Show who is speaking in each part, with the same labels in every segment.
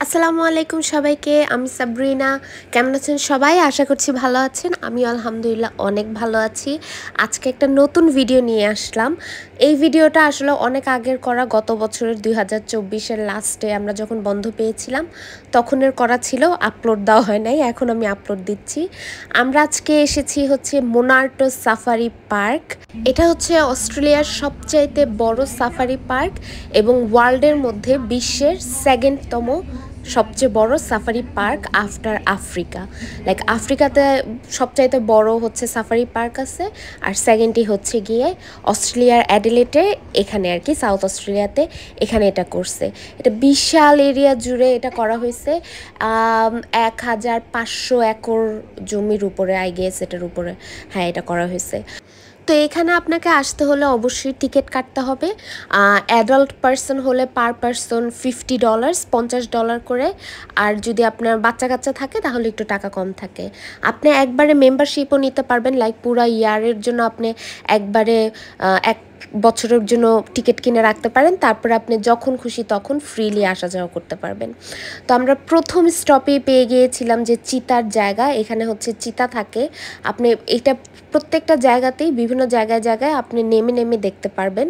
Speaker 1: আসসালামু আলাইকুম সবাইকে। আমি সাবরিনা। কেমন আছেন সবাই? আশা করছি ভালো আছেন। আমি আলহামদুলিল্লাহ অনেক ভালো আছি। আজকে একটা নতুন ভিডিও নিয়ে আসলাম। এই ভিডিওটা আসলে অনেক আগের করা, গত বছরের 2024-এর লাস্টে আমরা যখন বন্ধ পেয়েছিলাম তখনের করা ছিল, আপলোড দেওয়া হয় নাই, এখন আমি আপলোড দিচ্ছি। আমরা আজকে এসেছি হচ্ছে মোনার্টো সাফারি পার্ক। এটা হচ্ছে অস্ট্রেলিয়ার সবচাইতে বড় সাফারি পার্ক এবং ওয়ার্ল্ডের মধ্যে বিশ্বের সেকেন্ডতম সবচেয়ে বড় safari park after Africa. Like আফ্রিকাতে সবচাইতে বড় হচ্ছে সাফারি পার্ক আছে, আর সেকেন্ডটি হচ্ছে গিয়ে অস্ট্রেলিয়ার অ্যাডিলেটে, এখানে আর কি সাউথ অস্ট্রেলিয়াতে এখানে এটা করছে। এটা বিশাল এরিয়া জুড়ে এটা করা হয়েছে। 1500 একর জমির উপরে, আই গেস এটার উপরে, হ্যাঁ এটা করা হয়েছে। তো এখানে আপনাকে আসতে হলে অবশ্যই টিকিট কাটতে হবে। অ্যাডাল্ট পারসন হলে পার পারসন $50, $50 করে। আর যদি আপনার বাচ্চা কাচ্চা থাকে তাহলে একটু টাকা কম থাকে। আপনি একবারে মেম্বারশিপও নিতে পারবেন, লাইক পুরা ইয়ারের জন্য আপনি একবারে এক বছরের জন্য টিকিট কিনে রাখতে পারেন, তারপরে আপনি যখন খুশি তখন ফ্রিলি আসা যাওয়া করতে পারবেন। তো আমরা প্রথম স্টপে পেয়ে গিয়েছিলাম যে চিতার জায়গা। এখানে হচ্ছে চিতা থাকে। আপনি এটা প্রত্যেকটা জায়গাতেই বিভিন্ন জায়গায় জায়গায় আপনি নেমে নেমে দেখতে পারবেন।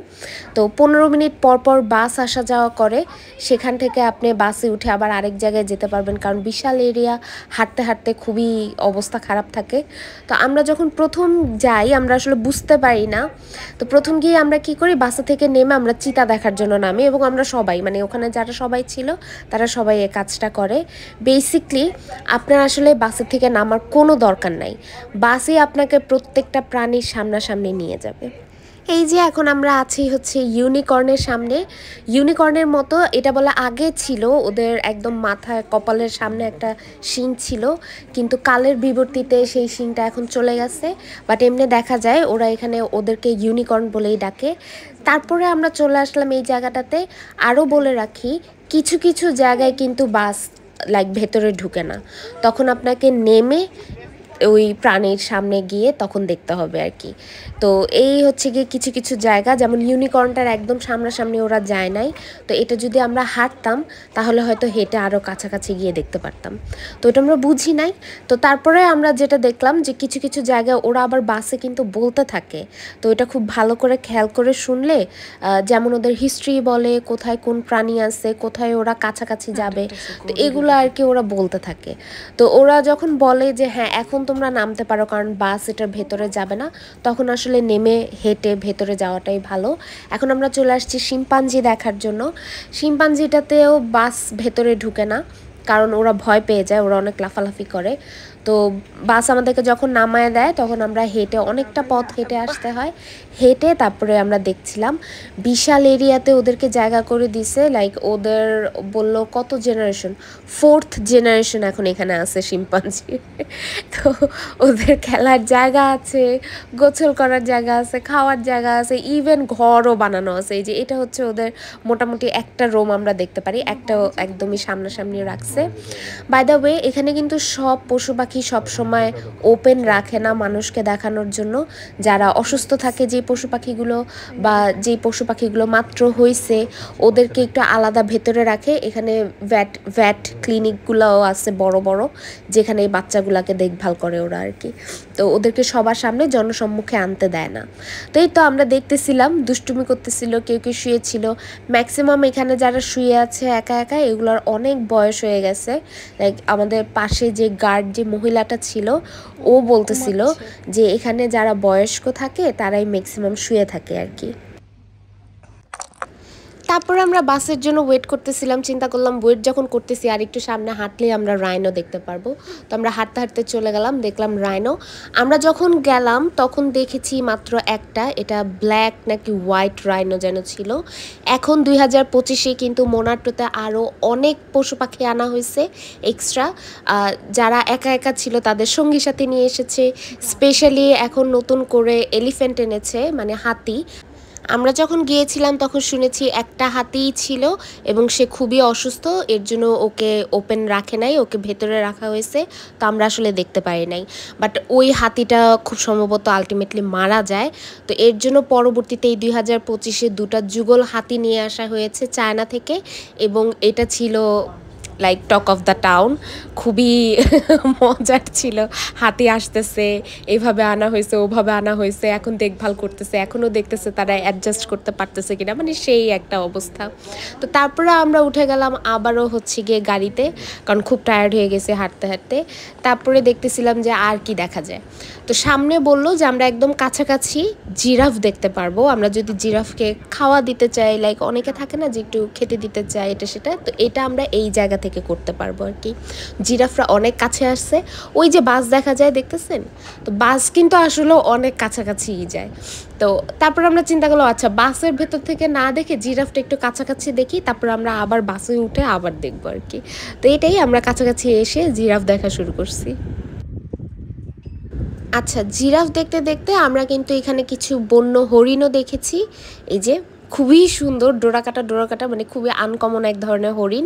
Speaker 1: তো 15 মিনিট পর পর বাস আসা যাওয়া করে, সেখান থেকে আপনি বাসে উঠে আবার আরেক জায়গায় যেতে পারবেন, কারণ বিশাল এরিয়া, হাঁটতে হাঁটতে খুবই অবস্থা খারাপ থাকে। তো আমরা যখন প্রথম যাই আমরা আসলে বুঝতে পারি না। তো প্রথম গিয়ে আমরা কি করি, বাসা থেকে নেমে আমরা চিতা দেখার জন্য নামি, এবং আমরা সবাই মানে ওখানে যারা সবাই ছিল তারা সবাই এই কাজটা করে। বেসিকলি আপনার আসলে বাসের থেকে নামার কোনো দরকার নাই, বাসই আপনাকে প্রত্যেকটা প্রাণীর সামনাসামনি নিয়ে যাবে। এই যে এখন আমরা আছি হচ্ছে ইউনিকর্নের সামনে। ইউনিকর্নের মতো এটা বলে আগে ছিল, ওদের একদম মাথায় কপালের সামনে একটা শিং ছিল, কিন্তু কালের বিবর্তিতে সেই শিংটা এখন চলে গেছে। বাট এমনি দেখা যায় ওরা এখানে ওদেরকে ইউনিকর্ন বলেই ডাকে। তারপরে আমরা চলে আসলাম এই জায়গাটাতে। আরও বলে রাখি, কিছু কিছু জায়গায় কিন্তু বাস লাইক ভেতরে ঢুকে না, তখন আপনাকে নেমে ওই প্রাণীর সামনে গিয়ে তখন দেখতে হবে আর কি। তো এই হচ্ছে গিয়ে কিছু কিছু জায়গা, যেমন ইউনিকর্নটার একদম সামনাসামনি ওরা যায় নাই। তো এটা যদি আমরা হাঁটতাম তাহলে হয়তো হেঁটে আরও কাছাকাছি গিয়ে দেখতে পারতাম। তো এটা আমরা বুঝি নাই। তো তারপরে আমরা যেটা দেখলাম যে কিছু কিছু জায়গায় ওরা আবার বাসে কিন্তু বলতে থাকে। তো এটা খুব ভালো করে খেয়াল করে শুনলে, যেমন ওদের হিস্ট্রি বলে, কোথায় কোন প্রাণী আছে, কোথায় ওরা কাছাকাছি যাবে, তো এগুলো আর কি ওরা বলতে থাকে। তো ওরা যখন বলে যে হ্যাঁ এখন তোমরা নামতে পারো কারণ বাস এটার ভেতরে যাবে না, তখন আসলে নেমে হেঁটে ভেতরে যাওয়াটাই ভালো। এখন আমরা চলে আসছি শিম্পাঞ্জি দেখার জন্য। শিম্পাঞ্জিটাতেও বাস ভেতরে ঢুকে না, কারণ ওরা ভয় পেয়ে যায়, ওরা অনেক লাফালাফি করে। তো বাস আমাদেরকে যখন নামায় দেয় তখন আমরা হেঁটে অনেকটা পথ হেঁটে আসতে হয়। হেঁটে তারপরে আমরা দেখছিলাম বিশাল এরিয়াতে ওদেরকে জায়গা করে দিছে, লাইক ওদের বলল কত জেনারেশন, 4th জেনারেশন এখন এখানে আছে শিম্পাঞ্জি। তো ওদের খেলার জায়গা আছে, গোসল করার জায়গা আছে, খাওয়ার জায়গা আছে, ইভেন ঘরও বানানো আছে। এই যে এটা হচ্ছে ওদের মোটামুটি একটা রুম আমরা দেখতে পারি, একটা একদমই সামনাসামনি রাখছে। বাই দ্য ওয়ে এখানে কিন্তু সব পশু পাখি সবসময় ওপেন রাখে না মানুষকে দেখানোর জন্য। যারা অসুস্থ থাকে যে পশু পাখিগুলো, বা যেই পশু পাখিগুলো মাত্র হয়েছে, ওদেরকে একটু আলাদা ভেতরে রাখে। এখানে ভ্যাট ক্লিনিকগুলোও আছে বড় বড়, যেখানে এই বাচ্চাগুলোকে দেখভাল করে ওরা আর কি। তো ওদেরকে সবার সামনে জনসম্মুখে আনতে দেয় না। তো এই তো আমরা দেখতেছিলাম, দুষ্টুমি করতেছিল, কেউ কেউ শুয়েছিল। ম্যাক্সিমাম এখানে যারা শুয়ে আছে একা একা, এগুলোর অনেক বয়স হয়ে গেছে। লাইক আমাদের পাশে যে গার্ড যে মহিলাটা ছিল, ও বলতেছিল যে এখানে যারা বয়স্ক থাকে তারাই ম্যাক্সিমাম শুয়ে থাকে আর কি। তারপরে আমরা বাসের জন্য ওয়েট করতেছিলাম, চিন্তা করলাম ওয়েট যখন করতেছি আর একটু সামনে হাঁটলেই আমরা রাইনো দেখতে পারবো। তো আমরা হাঁটতে হাঁটতে চলে গেলাম, দেখলাম রাইনো। আমরা যখন গেলাম তখন দেখেছি মাত্র একটা, এটা ব্ল্যাক নাকি হোয়াইট রাইনো যেন ছিল। এখন 2025-এ কিন্তু মোনার্টোতে আরও অনেক পশু পাখি আনা হয়েছে এক্সট্রা। যারা একা একা ছিল তাদের সঙ্গী সাথী নিয়ে এসেছে। স্পেশালি এখন নতুন করে এলিফ্যান্ট এনেছে, মানে হাতি। আমরা যখন গিয়েছিলাম তখন শুনেছি একটা হাতিই ছিল এবং সে খুবই অসুস্থ, এর জন্য ওকে ওপেন রাখে নাই, ওকে ভেতরে রাখা হয়েছে। তো আমরা আসলে দেখতে পারি নাই, বাট ওই হাতিটা খুব সম্ভবত আলটিমেটলি মারা যায়। তো এর জন্য পরবর্তীতে এই 2025-এ দুটা যুগল হাতি নিয়ে আসা হয়েছে চায়না থেকে, এবং এটা ছিল like talk of the town. খুবই মজার ছিল। হাতি আসতেছে, এভাবে আনা হয়েছে, ওভাবে আনা হয়েছে, এখন দেখভাল করতেছে, এখনও দেখতেছে তারা অ্যাডজাস্ট করতে পারতেছে কিনা, মানে সেই একটা অবস্থা। তো তারপরে আমরা উঠে গেলাম আবারও হচ্ছে গিয়ে গাড়িতে, কারণ খুব টায়ার্ড হয়ে গেছে হাঁটতে হাঁটতে। তারপরে দেখতেছিলাম যে আর কি দেখা যায়। তো সামনে বললো যে আমরা একদম কাছাকাছি জিরাফ দেখতে পারবো, আমরা যদি জিরাফকে খাওয়া দিতে চাই, লাইক অনেকে থাকে না যে একটু খেতে দিতে চায় এটা সেটা, তো এটা আমরা এই জায়গা থেকে করতে পারবো আর কি। জিরাফরা অনেক কাছে আসছে, ওই যে বাস দেখা যায় দেখতেছেন, তো বাস কিন্তু আসলে অনেক কাছাকাছিই যায়। তো তারপর আমরা চিন্তা করলাম আচ্ছা বাসের ভেতর থেকে না দেখে জিরাফটা একটু কাছাকাছি দেখি, তারপর আমরা আবার বাসে উঠে আবার দেখবো আর কি। তো এটাই, আমরা কাছাকাছি এসে জিরাফ দেখা শুরু করছি। আচ্ছা, জিরাফ দেখতে দেখতে আমরা কিন্তু এখানে কিছু বন্য হরিণও দেখেছি। এই যে খুবই সুন্দর ডোরাকাটা, মানে খুবই আনকমন এক ধরনের হরিণ,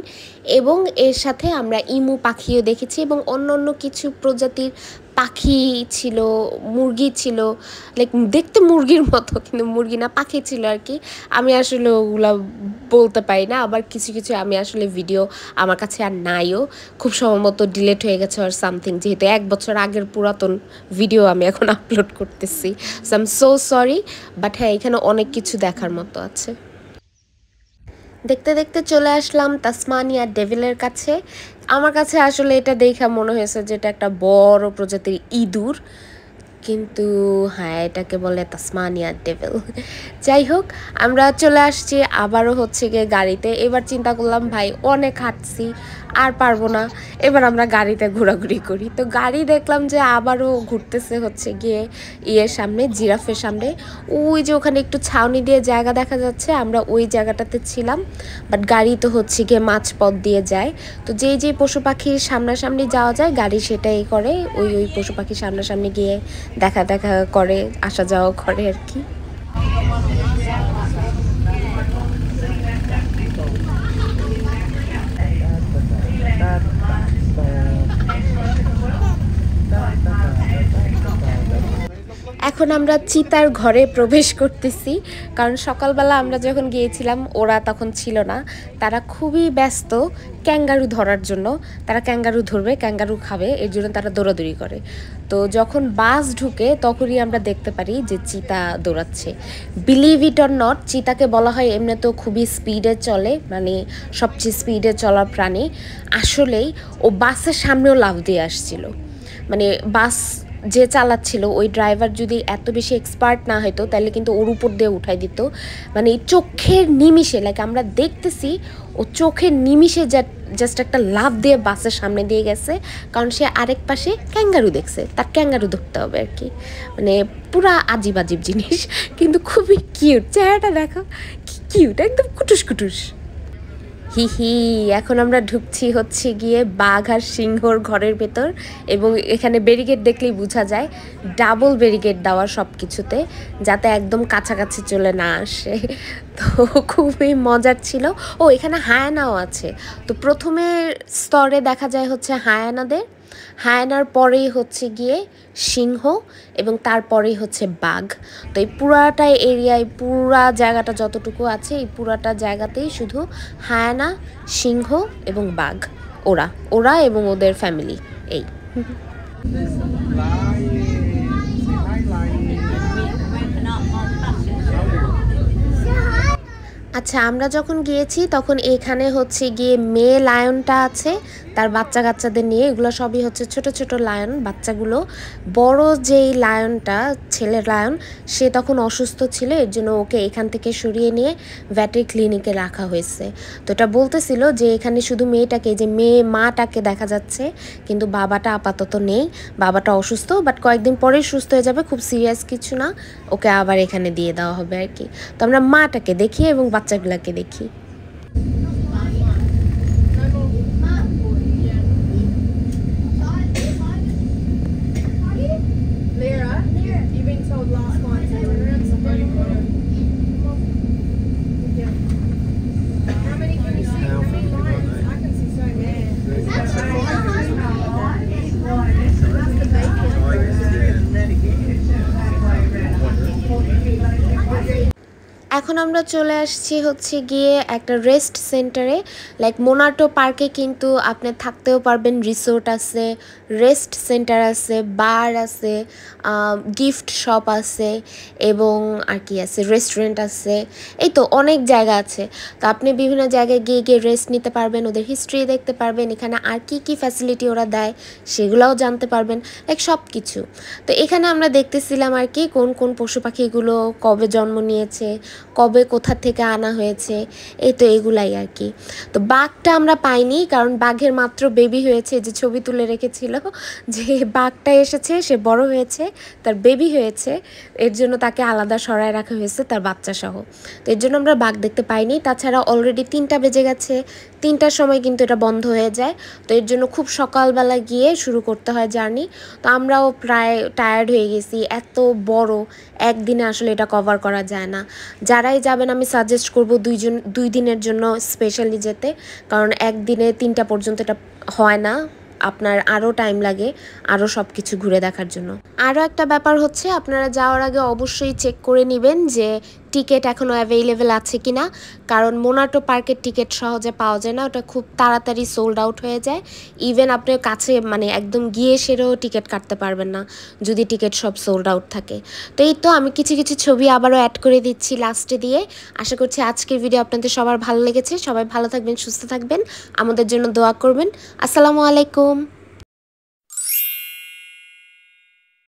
Speaker 1: এবং এর সাথে আমরা ইমু পাখিও দেখেছি এবং অন্য অন্য কিছু প্রজাতির পাখি ছিল, মুরগি ছিল, লাইক দেখতে মুরগির মতো কিন্তু মুরগি না, পাখি ছিল আর কি। আমি আসলে ওগুলা বলতে পারি না, আবার কিছু কিছু আমি আসলে ভিডিও আমার কাছে আর নাইও, খুব সম্ভবত ডিলেট হয়ে গেছে আর সামথিং, যেহেতু 1 বছর আগের পুরাতন ভিডিও আমি এখন আপলোড করতেছি, so I am so sorry. But হ্যাঁ, এখানে অনেক কিছু দেখার মতো আছে। দেখতে দেখতে চলে আসলাম তাসমানিয়া ডেভিলের কাছে। আমার কাছে আসলে এটা দেখা মনে হয়েছে যে এটা একটা বড় প্রজাতির ইঁদুর, কিন্তু হ্যাঁ এটাকে বলে তাসমানিয়া ডেভিল। যাই হোক, আমরা চলে আসছি আবারও হচ্ছে গিয়ে গাড়িতে। এবার চিন্তা করলাম ভাই অনেক হাঁটছি, আর পারবো না, এবার আমরা গাড়িতে ঘোরাঘুরি করি। তো গাড়ি দেখলাম যে আবারও ঘুরতেছে হচ্ছে গিয়ে ইয়ের সামনে, জিরাফের সামনে। ওই যে ওখানে একটু ছাউনি দিয়ে জায়গা দেখা যাচ্ছে, আমরা ওই জায়গাটাতে ছিলাম। বাট গাড়ি তো হচ্ছে গিয়ে মাঝপথ দিয়ে যায়, তো যেই পশু পাখির সামনাসামনি যাওয়া যায় গাড়ি সেটাই করে, ওই পশু পাখির সামনাসামনি গিয়ে দেখা করে, আসা যাওয়া করে আর কি। এখন আমরা চিতার ঘরে প্রবেশ করতেছি, কারণ সকালবেলা আমরা যখন গিয়েছিলাম ওরা তখন ছিল না, তারা খুবই ব্যস্ত ক্যাঙ্গারু ধরার জন্য। তারা ক্যাঙ্গারু ধরবে, ক্যাঙ্গারু খাবে, এর জন্য তারা দৌড়াদৌড়ি করে। তো যখন বাস ঢুকে তখনই আমরা দেখতে পারি যে চিতা দৌড়াচ্ছে। বিলিভ ইট অর নট, চিতাকে বলা হয় এমনি তো খুবই স্পিডে চলে, মানে সবচেয়ে স্পিডে চলার প্রাণী। আসলেই ও বাসের সামনেও লাফ দিয়ে আসছিল, মানে বাস যে চালাচ্ছিল ওই ড্রাইভার যদি এত বেশি এক্সপার্ট না হতো তাহলে কিন্তু ওর উপর দিয়ে উঠাই দিত। মানে চোখের নিমিষে, লাইক আমরা দেখতেছি ও চোখের নিমিষে জাস্ট একটা লাফ দিয়ে বাসের সামনে দিয়ে গেছে, কারণ সে আরেক পাশে ক্যাঙ্গারু দেখছে, তার ক্যাঙ্গারু ধরতে হবে আর কি। মানে পুরা আজিব জিনিস, কিন্তু খুবই কিউট, চেহারাটা দেখো কি কিউট, একদম কুটুস। হি এখন আমরা ঢুকছি হচ্ছে গিয়ে বাঘ আর সিংহর ঘরের ভেতর, এবং এখানে ব্যারিকেড দেখলেই বোঝা যায় ডাবল ব্যারিকেড দেওয়া সব কিছুতে, যাতে একদম কাছাকাছি চলে না আসে। তো খুবই মজার ছিল। ও এখানে হায়ানাও আছে। তো প্রথমে স্তরে দেখা যায় হচ্ছে হায়ানাদের, হায়ানার পরেই হচ্ছে গিয়ে সিংহ, এবং তারপরেই হচ্ছে বাঘ। তো এই পুরাটা এরিয়ায়, পুরা জায়গাটা যতটুকু আছে এই পুরাটা জায়গাতেই শুধু হায়ানা, সিংহ এবং বাঘ, ওরা এবং ওদের ফ্যামিলি, এই। আচ্ছা, আমরা যখন গিয়েছি তখন এখানে হচ্ছে গিয়ে মেয়ে লায়নটা আছে তার বাচ্চা কাচ্চাদের নিয়ে, এগুলো সবই হচ্ছে ছোট ছোট লায়ন বাচ্চাগুলো। বড় যেই লায়নটা, ছেলের লায়ন, সে তখন অসুস্থ ছিল, এর জন্য ওকে এখান থেকে সরিয়ে নিয়ে ভেটেরি ক্লিনিকে রাখা হয়েছে। তো এটা বলতেছিল যে এখানে শুধু মেয়েটাকে, যে মাটাকে দেখা যাচ্ছে, কিন্তু বাবাটা আপাতত নেই, বাবাটা অসুস্থ, বাট কয়েকদিন পরেই সুস্থ হয়ে যাবে, খুব সিরিয়াস কিছু না, ওকে আবার এখানে দিয়ে দেওয়া হবে আর কি। তো আমরা মাটাকে দেখি এবং বাচ্চাগুলোকে দেখি। এখন আমরা চলে আসছি হচ্ছে গিয়ে একটা রেস্ট সেন্টারে। লাইক মোনাটো পার্কে কিন্তু আপনি থাকতেও পারবেন, রিসোর্ট আছে, রেস্ট সেন্টার আছে, বার আছে, গিফট শপ আছে এবং আর কি আছে, রেস্টুরেন্ট আছে, এই তো অনেক জায়গা আছে। তো আপনি বিভিন্ন জায়গায় গিয়ে গিয়ে রেস্ট নিতে পারবেন, ওদের হিস্ট্রি দেখতে পারবেন, এখানে আর কি কি ফ্যাসিলিটি ওরা দেয় সেগুলোও জানতে পারবেন, লাইক সব কিছু। তো এখানে আমরা দেখতেছিলাম আর কি কোন কোন পশু পাখিগুলো কবে জন্ম নিয়েছে, কবে কোথা থেকে আনা হয়েছে, এই তো এগুলাই আর কি। তো বাঘটা আমরা পাইনি, কারণ বাঘের মাত্র বেবি হয়েছে, যে ছবি তুলে রেখেছিল যে বাঘটা এসেছে, সে বড় হয়েছে, তার বেবি হয়েছে, এর জন্য তাকে আলাদা সরায় রাখা হয়েছে তার বাচ্চা সহ। তো এর জন্য আমরা বাঘ দেখতে পাইনি। তাছাড়া অলরেডি 3টা বেজে গেছে, 3টার সময় কিন্তু এটা বন্ধ হয়ে যায়। তো এর জন্য খুব সকালবেলা গিয়ে শুরু করতে হয় জার্নি। তো আমরাও প্রায় টায়ার্ড হয়ে গেছি, এত বড় একদিনে আসলে এটা কভার করা যায় না। যারাই যাবেন আমি সাজেস্ট করব 2 দিনের জন্য স্পেশালি যেতে, কারণ একদিনে 3টা পর্যন্ত এটা হয় না, আপনার আরও টাইম লাগে আরও সব কিছু ঘুরে দেখার জন্য। আরও একটা ব্যাপার হচ্ছে, আপনারা যাওয়ার আগে অবশ্যই চেক করে নেবেন যে টিকিট এখনও অ্যাভেলেবেল আছে কি না, কারণ মোনাটো পার্কের টিকিট সহজে পাওয়া যায় না, ওটা খুব তাড়াতাড়ি সোল্ড আউট হয়ে যায়। ইভেন আপনি কাছে মানে একদম গিয়ে সেরেও টিকিট কাটতে পারবেন না যদি টিকিট সব সোল্ড আউট থাকে। তো এই তো আমি কিছু কিছু ছবি আবারও অ্যাড করে দিচ্ছি লাস্টে দিয়ে। আশা করছি আজকের ভিডিও আপনাদের সবার ভালো লেগেছে। সবাই ভালো থাকবেন, সুস্থ থাকবেন, আমাদের জন্য দোয়া করবেন। আসসালামু আলাইকুম।